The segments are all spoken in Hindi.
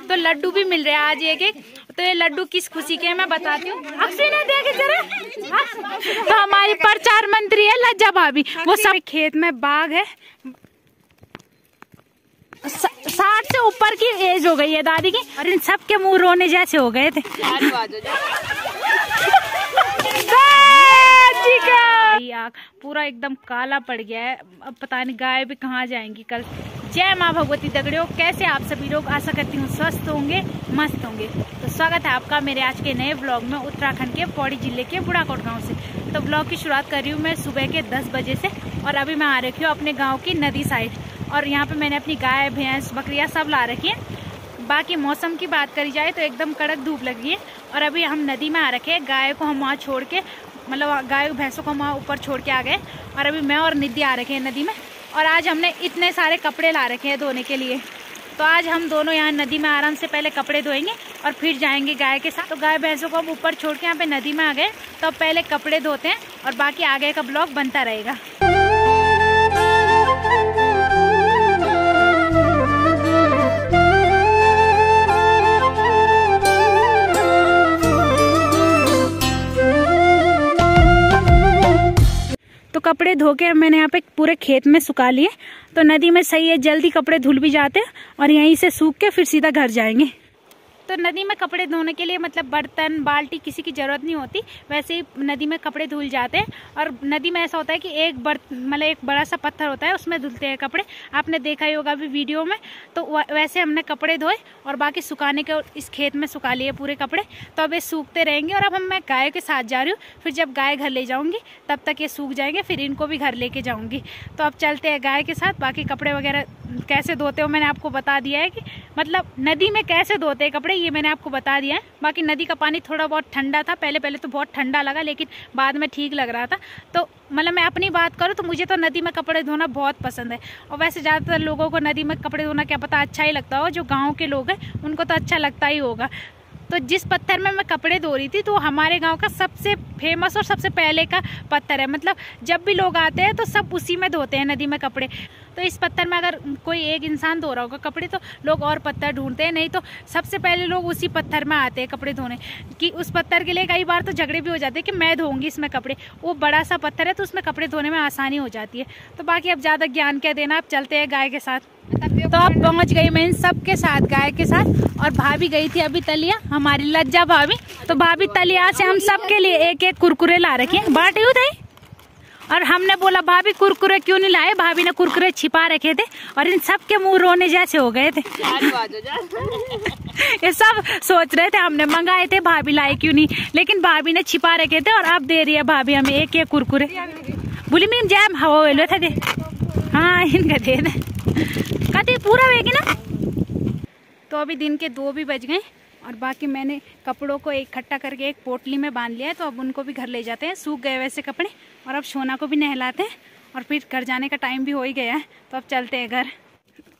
तो लड्डू भी मिल रहे हैं आज एक एक। तो ये लड्डू किस खुशी के हैं मैं बताती हूँ। देखे जरा, तो हमारी प्रचार मंत्री है लज्जा भाभी, वो सब खेत में बाग है। 60 से ऊपर की एज हो गई है दादी की, और इन सब के मुंह रोने जैसे हो गए थे। पूरा एकदम काला पड़ गया है, अब पता नहीं गाय भी कहाँ जाएंगी कल। जय माँ भगवती दगड़ियों, कैसे आप सभी लोग? आशा करती हूँ स्वस्थ होंगे, मस्त होंगे। तो स्वागत है आपका मेरे आज के नए व्लॉग में उत्तराखंड के पौड़ी जिले के बुढ़ाकोट गांव से। तो व्लॉग की शुरुआत कर रही हूँ मैं सुबह के 10 बजे से, और अभी मैं आ रखी हूँ अपने गाँव की नदी साइड, और यहाँ पे मैंने अपनी गाय भैंस बकरियाँ सब ला रखी है। बाकी मौसम की बात करी जाए तो एकदम कड़क धूप लगी है, और अभी हम नदी में आ रखे हैं। गाय को हम वहाँ छोड़ के, मतलब गाय भैंसों को हम वहाँ ऊपर छोड़ के आ गए, और अभी मैं और निधि आ रखे हैं नदी में। और आज हमने इतने सारे कपड़े ला रखे हैं धोने के लिए, तो आज हम दोनों यहाँ नदी में आराम से पहले कपड़े धोएंगे और फिर जाएंगे गाय के साथ। तो गाय भैंसों को हम ऊपर छोड़ के यहाँ पे नदी में आ गए, तो अब पहले कपड़े धोते हैं और बाकी आगे का ब्लॉग बनता रहेगा। तो कपड़े धो के मैंने यहाँ पे पूरे खेत में सुखा लिए, तो नदी में सही है, जल्दी कपड़े धुल भी जाते हैं, और यहीं से सूख के फिर सीधा घर जाएंगे। तो नदी में कपड़े धोने के लिए मतलब बर्तन बाल्टी किसी की ज़रूरत नहीं होती, वैसे ही नदी में कपड़े धुल जाते हैं। और नदी में ऐसा होता है कि एक बड़ा सा पत्थर होता है, उसमें धुलते हैं कपड़े। आपने देखा ही होगा अभी वीडियो में। तो वैसे हमने कपड़े धोए और बाकी सुखाने के इस खेत में सुखा लिए पूरे कपड़े। तो अब ये सूखते रहेंगे, और अब मैं गाय के साथ जा रही हूँ। फिर जब गाय घर ले जाऊँगी तब तक ये सूख जाएंगे, फिर इनको भी घर लेके जाऊँगी। तो अब चलते हैं गाय के साथ। बाकी कपड़े वगैरह कैसे धोते हो मैंने आपको बता दिया है, कि मतलब नदी में कैसे धोते हैं कपड़े ये मैंने आपको बता दिया है। बाकी नदी का पानी थोड़ा बहुत ठंडा था, पहले तो बहुत ठंडा लगा, लेकिन बाद में ठीक लग रहा था। तो मतलब मैं अपनी बात करूँ तो मुझे तो नदी में कपड़े धोना बहुत पसंद है। और वैसे ज़्यादातर लोगों को नदी में कपड़े धोना क्या पता अच्छा ही लगता हो, जो गाँव के लोग हैं उनको तो अच्छा लगता ही होगा। तो जिस पत्थर में मैं कपड़े धो रही थी, तो हमारे गांव का सबसे फेमस और सबसे पहले का पत्थर है। मतलब जब भी लोग आते हैं तो सब उसी में धोते हैं नदी में कपड़े। तो इस पत्थर में अगर कोई एक इंसान धो रहा होगा कपड़े, तो लोग और पत्थर ढूंढते हैं, नहीं तो सबसे पहले लोग उसी पत्थर में आते हैं कपड़े धोने। कि उस पत्थर के लिए कई बार तो झगड़े भी हो जाते हैं कि मैं धोऊंगी इसमें कपड़े। वो बड़ा सा पत्थर है तो उसमें कपड़े धोने में आसानी हो जाती है। तो बाकी अब ज़्यादा ज्ञान क्या देना, अब चलते हैं गाय के साथ। तो अब पहुंच गई मैं इन सब के साथ गाय के साथ, और भाभी गई थी अभी तलिया, हमारी लज्जा भाभी। तो भाभी तलिया से हम सब के लिए एक एक कुरकुरे ला रखे हैं, बांटे हुए। और हमने बोला भाभी कुरकुरे क्यों नहीं लाए, भाभी ने कुरकुरे छिपा रखे थे, और इन सब के मुंह रोने जैसे हो गए थे। ये सब सोच रहे थे हमने मंगाए थे, भाभी लाए क्यों नहीं, लेकिन भाभी ने छिपा रखे थे। और अब दे रही है भाभी हमें एक एक कुरकुरे। बोली मैं जैम हवा थे, हाँ इनका दे कति पूरा होगी ना। तो अभी दिन के 2 भी बज गए, और बाकी मैंने कपड़ों को इकट्ठा करके एक पोटली में बांध लिया है। तो अब उनको भी घर ले जाते हैं, सूख गए वैसे कपड़े। और अब सोना को भी नहलाते हैं, और फिर घर जाने का टाइम भी हो ही गया है, तो अब चलते हैं घर।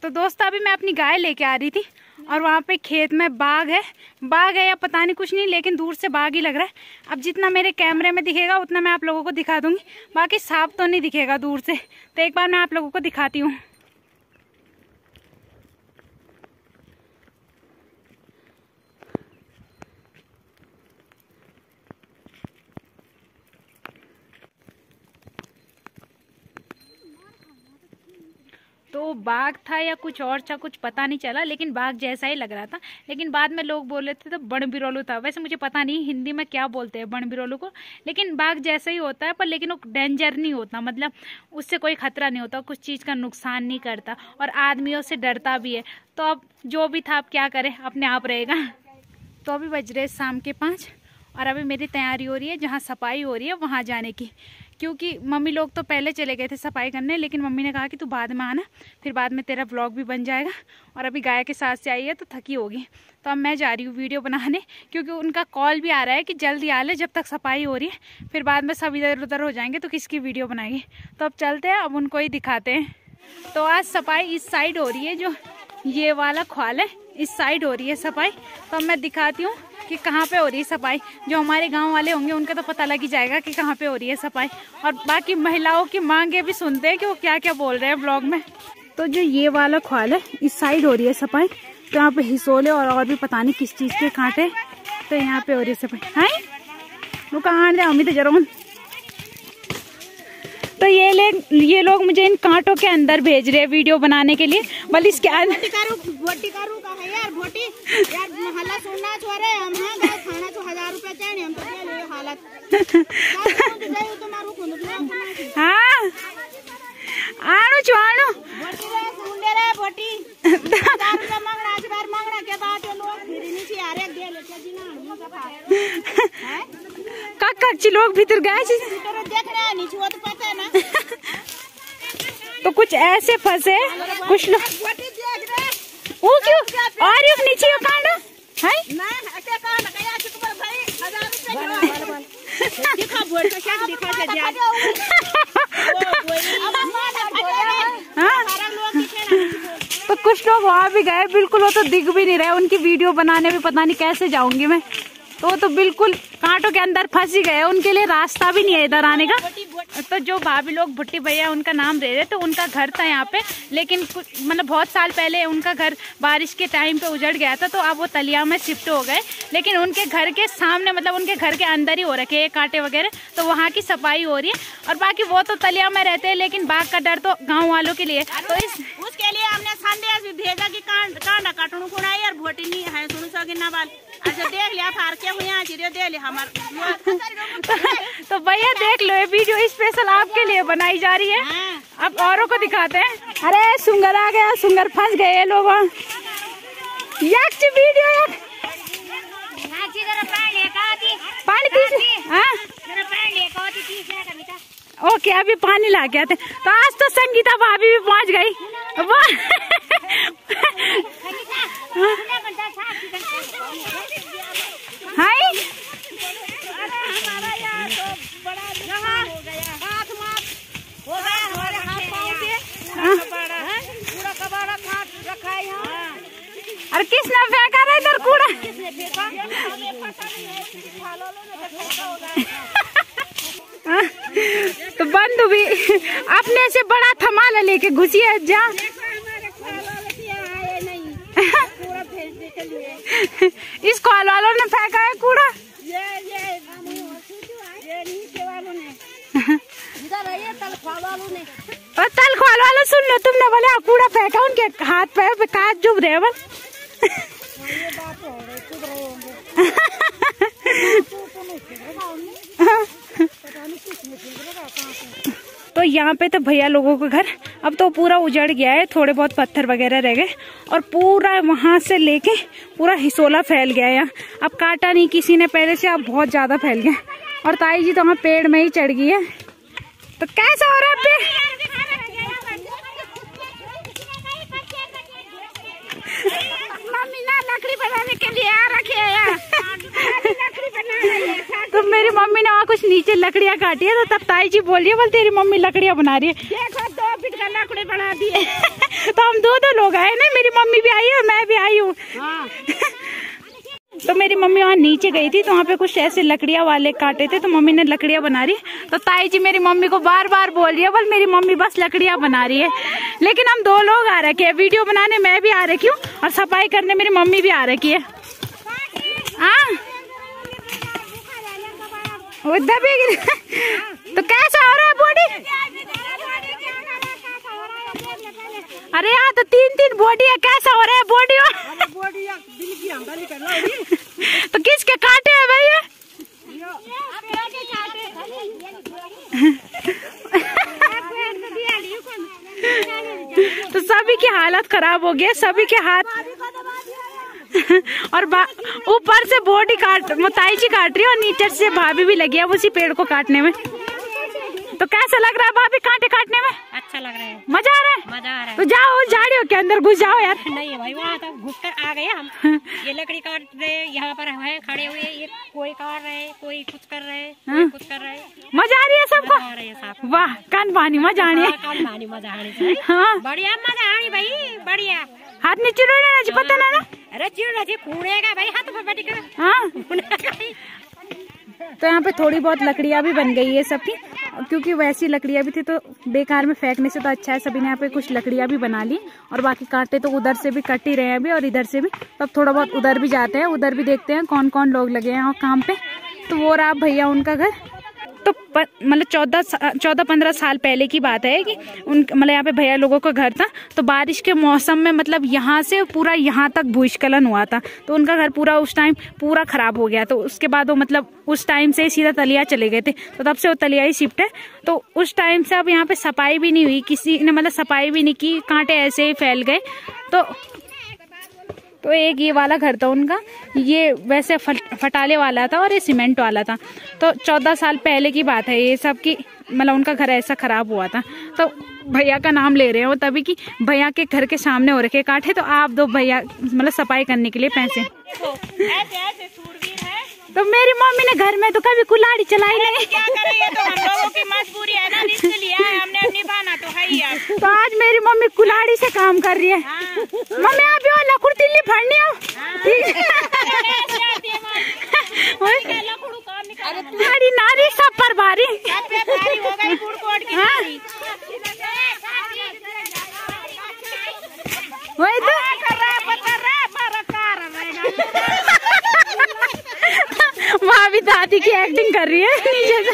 तो दोस्तों अभी मैं अपनी गाय लेके आ रही थी, और वहाँ पे खेत में बाग है या पता नहीं कुछ नहीं, लेकिन दूर से बाग ही लग रहा है। अब जितना मेरे कैमरे में दिखेगा उतना मैं आप लोगों को दिखा दूंगी, बाकी साफ तो नहीं दिखेगा दूर से। तो एक बार मैं आप लोगों को दिखाती हूँ। तो बाघ था या कुछ और था कुछ पता नहीं चला, लेकिन बाघ जैसा ही लग रहा था। लेकिन बाद में लोग बोल रहे थे तो बण बिरोलू था। वैसे मुझे पता नहीं हिंदी में क्या बोलते हैं बण बिरोलू को, लेकिन बाघ जैसा ही होता है, पर लेकिन वो डेंजर नहीं होता, मतलब उससे कोई खतरा नहीं होता, कुछ चीज़ का नुकसान नहीं करता, और आदमियों से डरता भी है। तो अब जो भी था अब क्या करें, अपने आप रहेगा। तो अभी बज रहे शाम के 5, और अभी मेरी तैयारी हो रही है जहाँ सफाई हो रही है वहाँ जाने की। क्योंकि मम्मी लोग तो पहले चले गए थे सफाई करने, लेकिन मम्मी ने कहा कि तू बाद में आना, फिर बाद में तेरा व्लॉग भी बन जाएगा। और अभी गाय के साथ से आई है तो थकी होगी, तो अब मैं जा रही हूँ वीडियो बनाने, क्योंकि उनका कॉल भी आ रहा है कि जल्दी आ ले जब तक सफाई हो रही है, फिर बाद में सब इधर उधर हो जाएंगे तो किसकी वीडियो बनाएगी। तो अब चलते हैं, अब उनको ही दिखाते हैं। तो आज सफाई इस साइड हो रही है, जो ये वाला ख्वाल है इस साइड हो रही है सफाई। तो अब मैं दिखाती हूँ कि कहाँ पे हो रही है सफाई। जो हमारे गांव वाले होंगे उनका तो पता लग ही जाएगा कि कहाँ पे हो रही है सफाई। और बाकी महिलाओं की मांगे भी सुनते हैं कि वो क्या क्या बोल रहे हैं ब्लॉग में। तो जो ये वाला ख्वाल है इस साइड हो रही है सफाई, तो यहाँ पे हिसोले और भी पता नहीं किस चीज के कांटे। तो यहाँ पे और ये सब है वो कहाँ दे अमित जरूर। तो ये लोग मुझे इन कांटों के अंदर भेज रहे हैं वीडियो बनाने के लिए। बल्कि इसके हाँ आणु चुआणु कच्ची लोग भीतर गए तो कुछ ऐसे फंसे कुछ लोग वो क्यों और नीचे कांड है तो कुछ लोग वहाँ भी गए बिल्कुल वो तो दिख भी नहीं रहे। उनकी वीडियो बनाने में पता नहीं कैसे जाऊंगी मैं। तो वो तो बिल्कुल कांटों के अंदर फंस ही गए। उनके लिए रास्ता भी नहीं है इधर आने का। तो जो भाभी लोग भुट्टी भैया उनका नाम दे रहे तो उनका घर था यहाँ पे, लेकिन मतलब बहुत साल पहले उनका घर बारिश के टाइम पे उजड़ गया था। तो अब वो तलिया में शिफ्ट हो गए, लेकिन उनके घर के सामने मतलब उनके घर के अंदर ही हो रखे हैं कांटे वगैरह। तो वहाँ की सफाई हो रही है और बाकी वो तो तलिया में रहते हैं, लेकिन बाघ का डर तो गाँव वालों के लिए। तो उसके लिए हमने संदेश भी भेजा की कांडा काटू को और भोटी नहीं है सुन सके ना बाल अच्छा देख लिया फार के हुए दे लिया हमार तो भैया देख लो ये वीडियो स्पेशल आपके लिए बनाई जा रही है। अब औरों को दिखाते हैं। अरे सुंगर आ गया, सुंगर फंस गए लोग। वीडियो ओके अभी पानी ला के आते। तो आज तो संगीता भाभी भी पहुंच गई। हाय अरे किसने फेंका रहा इधर कूड़ा? तो बंधु भी अपने से बड़ा थमाला लेके घुसी है जा। इस कॉल वालों ने फेंका है कूड़ा। ये नीचे वालों ने और तलखवाल वालों सुन लो, तुमने बोले कूड़ा फेंका उनके हाथ पैर पे काट चुभ रहे बल। तो यहाँ पे तो भैया लोगों का घर अब तो पूरा उजड़ गया है, थोड़े बहुत पत्थर वगैरह रह गए और पूरा वहां से लेके पूरा हिसोला फैल गया है। अब काटा नहीं किसी ने पहले से, अब बहुत ज्यादा फैल गया। और ताई जी तो वहाँ पेड़ में ही चढ़ गई है। तो कैसा हो रहा है मम्मी ना लकड़ी बनाने के लिए आ रखे है। तो मेरी मम्मी ने वहाँ कुछ नीचे लकड़ियाँ काटी है। तो तब ताई जी बोल रही है बोल तेरी मम्मी लकड़ियाँ बना रही है। देखो 2 फीट का लकड़ी बना दिए। तो हम दो लोग आए ना, मेरी मम्मी भी आई है और मैं भी आई हूँ। तो मेरी मम्मी वहाँ नीचे गई थी तो वहाँ पे कुछ ऐसे लकड़ियाँ वाले काटे थे तो मम्मी ने लकड़ियाँ बना रही। तो ताई जी मेरी मम्मी को बार बार बोल रही है बोल मेरी मम्मी बस लकड़ियाँ बना रही है। लेकिन हम 2 लोग आ रखे हैं, वीडियो बनाने मैं भी आ रखी हूँ और सफाई करने मेरी मम्मी भी आ रखी है। तो कैसा हो रहा है बॉडी? अरे यहाँ तो 3 बॉडी है, कैसा हो रहा है बॉडी? तो किसके काटे हैं भैया? तो सभी की हालत खराब हो गई, सभी के हाथ और ऊपर से बॉडी काट ताई जी काट रही है और नीचे से भाभी भी लगी है उसी पेड़ को काटने में। तो कैसा लग रहा है भाभी कांटे काटने में? अच्छा लग रहा है, मजा आ रहा है, मजा आ रहा है। तो जाओ झाड़ियों के अंदर घुस जाओ यार। नहीं भाई वहाँ तो घुस कर आ गए हम। ये लकड़ी काट रहे यहाँ पर है खड़े हुए, ये कोई काट रहे कोई कुछ कर रहे कुछ कर रहे। मजा आ रही है सबको? वाह कान पानी मजा आनी है, कान पानी मजा आनी। हाँ बढ़िया मजा आनी भाई बढ़िया। हाथ में चिड़ोने पता ना? अरे चिड़ो कूड़ेगा भाई हाथ पर बैठ कर। हाँ तो यहाँ पे थोड़ी बहुत लकड़ियाँ भी बन गई है सबकी, क्योंकि वैसी लकड़ियाँ भी थी तो बेकार में फेंकने से तो अच्छा है सभी ने यहाँ पे कुछ लकड़ियाँ भी बना ली। और बाकी कांटे तो उधर से भी कट ही रहे हैं अभी और इधर से भी, तब थोड़ा बहुत उधर भी जाते हैं, उधर भी देखते हैं कौन कौन लोग लगे हैं और काम पे। तो वो रहा भैया उनका घर। तो मतलब 14-15 साल पहले की बात है कि मतलब यहाँ पे भैया लोगों का घर था। तो बारिश के मौसम में मतलब यहाँ से पूरा यहाँ तक भूस्खलन हुआ था, तो उनका घर पूरा उस टाइम पूरा खराब हो गया। तो उसके बाद वो मतलब उस टाइम से सीधा तलिया चले गए थे, तो तब से वो तलिया ही शिफ्ट है। तो उस टाइम से अब यहाँ पे सफाई भी नहीं हुई, किसी ने मतलब सफाई भी नहीं की, कांटे ऐसे ही फैल गए। तो एक ये वाला घर था उनका, ये वैसे फटाले वाला था और ये सीमेंट वाला था। तो 14 साल पहले की बात है ये सब की, मतलब उनका घर ऐसा खराब हुआ था। तो भैया का नाम ले रहे हो तभी कि भैया के घर के सामने हो रखे कांटे, तो आप दो भैया मतलब सफाई करने के लिए पैसे। तो मेरी मम्मी ने घर में तो कभी कुल्हाड़ी चलाई नहीं। क्या करें, ये तो हम लोगों की मजबूरी है ना, रिस्क लिया है हमने, अब निभाना तो है ही यार। तो आज मेरी मम्मी कुल्हाड़ी से काम कर रही है। मम्मी आप ये लकड़ तिल्ली फाड़नी हो, तुम्हारी नारी सब पर भारी हो गई कुड़कोट की। वही तो वहाँ भी दादी की एक्टिंग कर रही है नीचे से।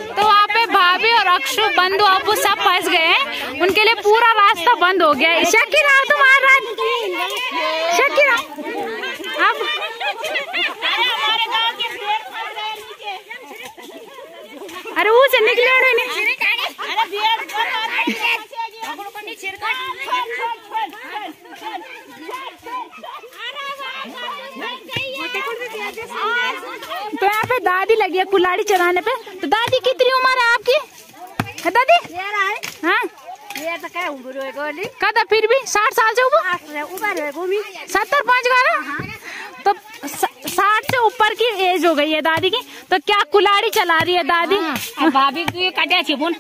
तो वहाँ पे भाभी और अक्षु बंधु अपू सब फंस गए हैं, उनके लिए पूरा रास्ता बंद हो गया है। शकीरा तुम्हारा शकीरा अब अरे वो से निकले तो यहाँ पे दादी लगी है कुल्हाड़ी चलाने पे। तो दादी कितनी उम्र है आपकी? है दादी? हाँ कदा फिर भी 60 साल से ऊपर 70 पहुँच गया। तो 60 से ऊपर की एज हो गई है दादी की, तो क्या कुल्हाड़ी चला रही है दादी। भाभी काटे छिपुन।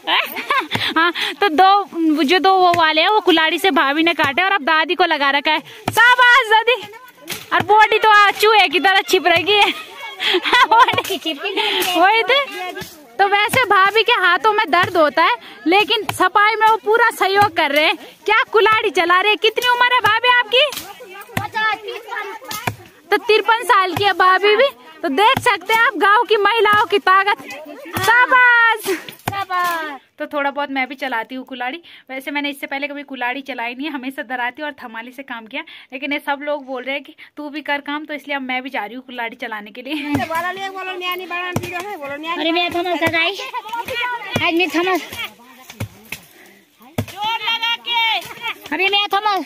हाँ तो दो वो वाले हैं वो कुल्हाड़ी से भाभी ने काटे और अब दादी को लगा रखा है। शाबाश दादी। और बॉडी तो चूहे की तरह छिप रही है। वही तो वैसे भाभी के हाथों में दर्द होता है, लेकिन सफाई में वो पूरा सहयोग कर रहे हैं। क्या कुल्हाड़ी चला रहे हैं। कितनी उम्र है भाभी आपकी? तो 53 साल की है भाभी भी। तो देख सकते हैं आप गांव की महिलाओं की ताकत। शाबाश। तो थोड़ा बहुत मैं भी चलाती हूँ कुल्हाड़ी। वैसे मैंने इससे पहले कभी कुल्हाड़ी चलाई नहीं है, हमेशा दराती और थमाली से काम किया, लेकिन ये सब लोग बोल रहे हैं कि तू भी कर काम, तो इसलिए अब मैं भी जा रही हूँ कुल्हाड़ी चलाने के लिए। अरे मैं थमस आज मैं थमस अरे मैं थमस।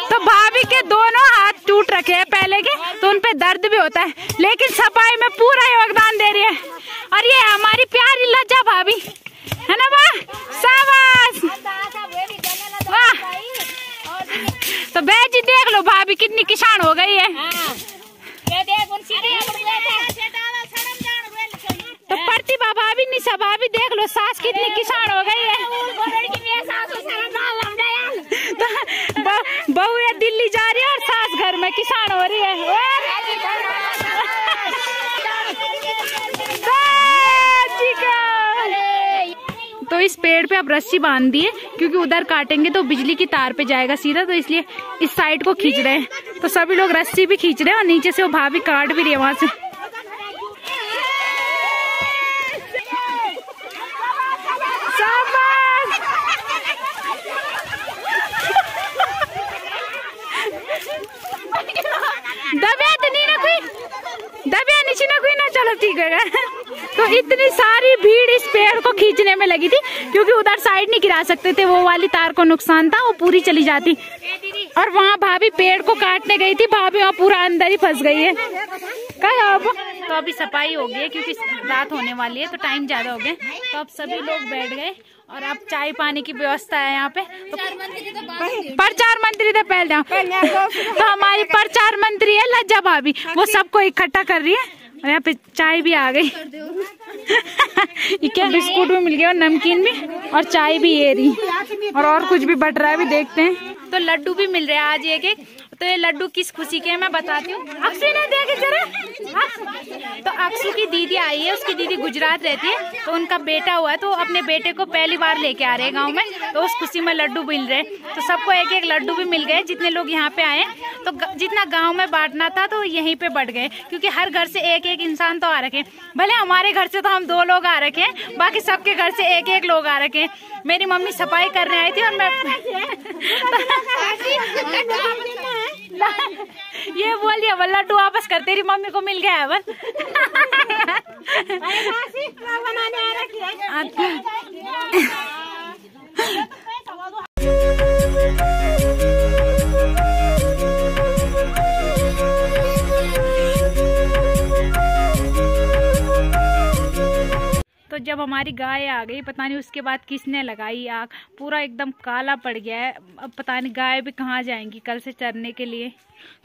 तो भाभी के दोनों हाथ टूट रखे हैं पहले के, तो उनपे दर्द भी होता है, लेकिन सफाई में पूरा योगदान दे रही है। और ये हमारी प्यारी लज्जा भाभी है ना वाह। शाबाश वाह। तो बेजी देख लो भाभी कितनी किसान हो गई है। तो प्रतिभा भाभी निशा भाभी देख लो सास कितनी किसान हो गई है। तो बहू है दिल्ली जा रही है और सास घर में किसान हो रही है। तो इस पेड़ पे अब रस्सी बांध दी है, क्योंकि उधर काटेंगे तो बिजली की तार पे जाएगा सीधा, तो इसलिए इस साइड को खींच रहे हैं। तो सभी लोग रस्सी भी खींच रहे हैं और नीचे से वो भाभी काट भी रही है वहां से। दबिया नीचे ना कोई ना, चलो ठीक है। तो इतनी सारी भीड़ इस पेड़ को खींचने में लगी थी, क्योंकि उधर साइड नहीं गिरा सकते थे, वो वाली तार को नुकसान था, वो पूरी चली जाती। और वहाँ भाभी पेड़ को काटने गई थी, भाभी वहाँ पूरा अंदर ही फंस गई है। तो अभी सफाई हो गई है, क्योंकि रात होने वाली है तो टाइम ज्यादा हो गया। तो अब सभी लोग बैठ गए और अब चाय पानी की व्यवस्था है यहाँ पे। तो प्रचार मंत्री तो पहले तो हमारी प्रचार मंत्री है लज्जा भाभी, वो सबको इकट्ठा कर रही है। और यहाँ पे चाय भी आ गई ये क्या बिस्कुट भी मिल गया और नमकीन भी और चाय भी ये रही और कुछ भी बट रहा है, भी देखते हैं। तो लड्डू भी मिल रहे हैं आज एक एक। तो ये लड्डू किस खुशी के मैं बताती हूँ। अक्षु ने देखे जरा। तो अक्षु की दीदी आई है, उसकी दीदी गुजरात रहती है, तो उनका बेटा हुआ है, तो अपने बेटे को पहली बार लेके आ रहे हैं गांव में, तो उस खुशी में लड्डू मिल रहे हैं। तो सबको एक एक लड्डू भी मिल गए जितने लोग यहाँ पे आए। तो जितना गाँव में बांटना था तो यहीं पे बढ़ गए, क्योंकि हर घर से एक एक इंसान तो आ रखे। भले हमारे घर से तो हम 2 लोग आ रखे हैं, बाकी सबके घर से एक एक लोग आ रखे हैं। मेरी मम्मी सफाई करने आई थी और मैं ये बोलिए वो लड्डू वापस कर, तेरी मम्मी को मिल गया है बस। तो जब हमारी गाय आ गई, पता नहीं उसके बाद किसने लगाई आग, पूरा एकदम काला पड़ गया है। अब पता नहीं गाय भी कहाँ जाएंगी कल से चरने के लिए।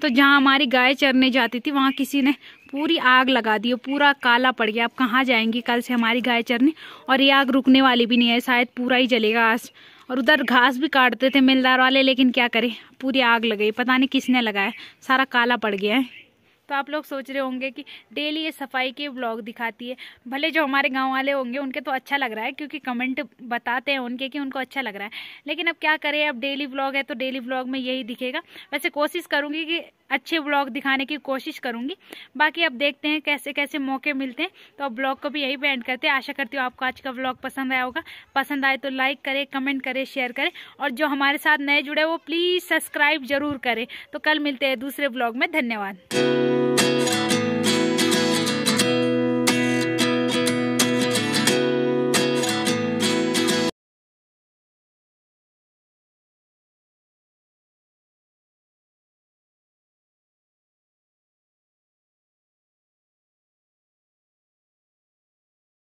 तो जहाँ हमारी गाय चरने जाती थी वहाँ किसी ने पूरी आग लगा दी, पूरा काला पड़ गया। अब कहाँ जाएंगी कल से हमारी गाय चरने, और ये आग रुकने वाली भी नहीं है, शायद पूरा ही जलेगा आज। और उधर घास भी काटते थे मिलदार वाले, लेकिन क्या करें पूरी आग लग, पता नहीं किसने लगाया, सारा काला पड़ गया है। तो आप लोग सोच रहे होंगे कि डेली ये सफाई के व्लॉग दिखाती है। भले जो हमारे गांव वाले होंगे उनके तो अच्छा लग रहा है, क्योंकि कमेंट बताते हैं उनके कि उनको अच्छा लग रहा है, लेकिन अब क्या करें, अब डेली व्लॉग है तो डेली व्लॉग में यही दिखेगा। वैसे कोशिश करूंगी कि अच्छे व्लॉग दिखाने की कोशिश करूंगी, बाकी अब देखते हैं कैसे कैसे मौके मिलते हैं। तो अब व्लॉग को भी यही एंड करते हैं। आशा करती हूँ आपको आज का व्लॉग पसंद आया होगा। पसंद आए तो लाइक करें, कमेंट करें, शेयर करें, और जो हमारे साथ नए जुड़े वो प्लीज़ सब्सक्राइब जरूर करें। तो कल मिलते हैं दूसरे व्लॉग में। धन्यवाद।